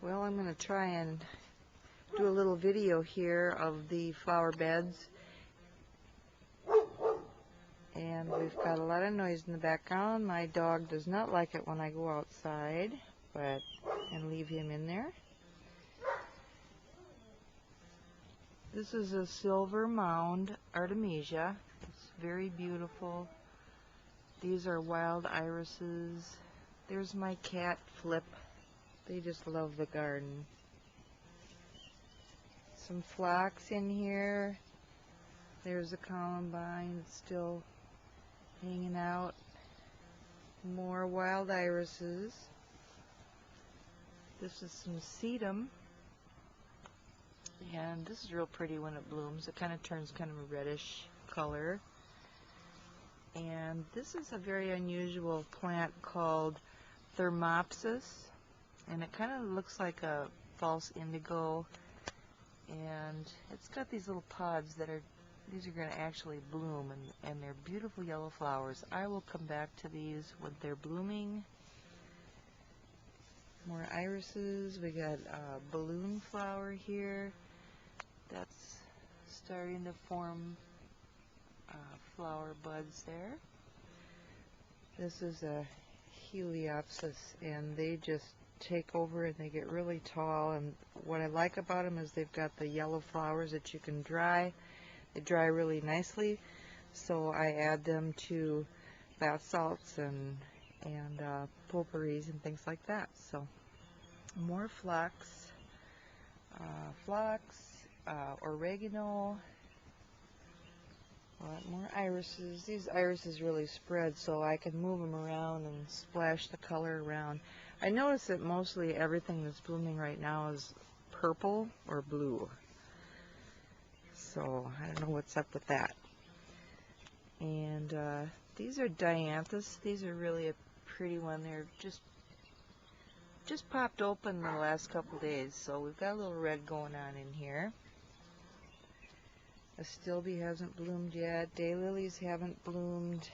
Well, I'm going to try and do a little video here of the flower beds. And we've got a lot of noise in the background. My dog does not like it when I go outside, and leave him in there. This is a silver mound artemisia. It's very beautiful. These are wild irises. There's my cat Flip. They just love the garden. Some phlox in here. There's a columbine that's still hanging out. More wild irises. This is some sedum. And this is real pretty when it blooms. It kind of turns kind of a reddish color. And this is a very unusual plant called Thermopsis. And it kind of looks like a false indigo. And it's got these little pods that are, these are going to actually bloom, and they're beautiful yellow flowers. I will come back to these when they're blooming. More irises. We got a balloon flower here. That's starting to form flower buds there. This is a Heliopsis, and they just take over and they get really tall. And what I like about them is they've got the yellow flowers that you can dry. They dry really nicely, so I add them to bath salts and potpourris and things like that. So more phlox, oregano, a lot more irises. These irises really spread, so I can move them around and splash the color around. I notice that mostly everything that's blooming right now is purple or blue. So I don't know what's up with that. And these are dianthus. These are really a pretty one. They're just popped open the last couple days, so we've got a little red going on in here. Astilbe hasn't bloomed yet. Daylilies haven't bloomed.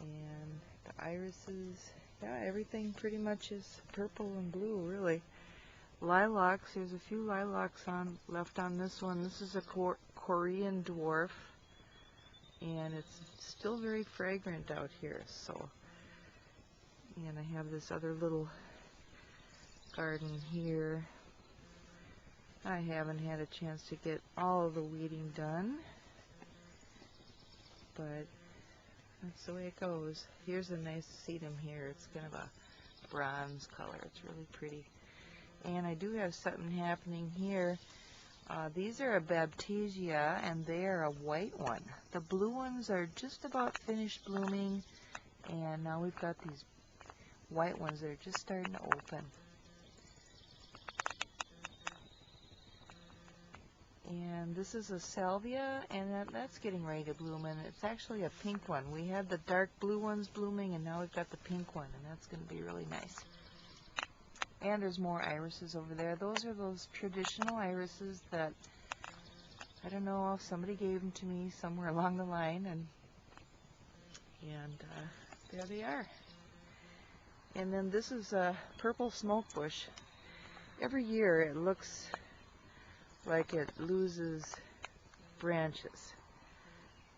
And the irises, yeah, everything pretty much is purple and blue, really. Lilacs, there's a few lilacs left on this one. This is a Korean dwarf, and it's still very fragrant out here. So, and I have this other little garden here. I haven't had a chance to get all of the weeding done, but that's the way it goes. Here's a nice sedum here. It's kind of a bronze color. It's really pretty. And I do have something happening here. These are a Baptisia, and they are a white one. The blue ones are just about finished blooming, and now we've got these white ones that are just starting to open. And this is a salvia, and that's getting ready to bloom, and it's actually a pink one. We had the dark blue ones blooming, and now we've got the pink one, and that's going to be really nice. And there's more irises over there. Those are those traditional irises that, I don't know, if somebody gave them to me somewhere along the line, and there they are. And then this is a purple smoke bush. Every year it looks like it loses branches,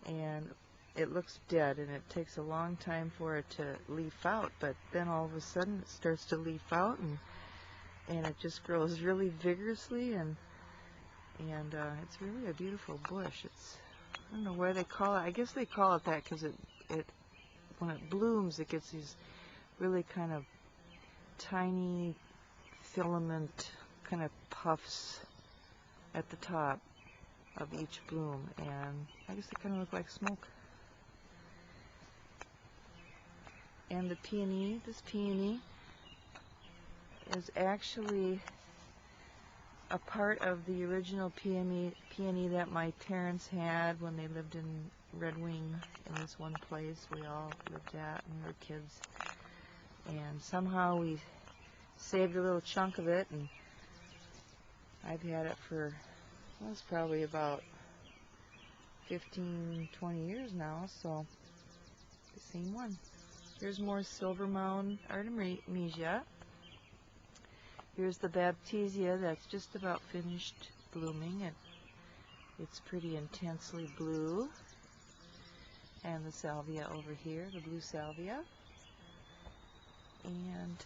and it looks dead, and it takes a long time for it to leaf out, but then all of a sudden it starts to leaf out, and it just grows really vigorously, and it's really a beautiful bush. I don't know why they call it. I guess they call it that because it when it blooms, it gets these really kind of tiny filament kind of puffs at the top of each bloom, and I guess they kind of look like smoke. And the peony, this peony is actually a part of the original peony that my parents had when they lived in Red Wing, in this one place we all lived at when we were kids. And somehow we saved a little chunk of it, and I've had it for, well, it's probably about 15, 20 years now, so the same one. Here's more silver mound artemisia. Here's the baptisia that's just about finished blooming, and it's pretty intensely blue. And the salvia over here, the blue salvia. And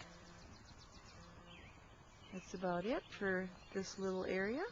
that's about it for this little area.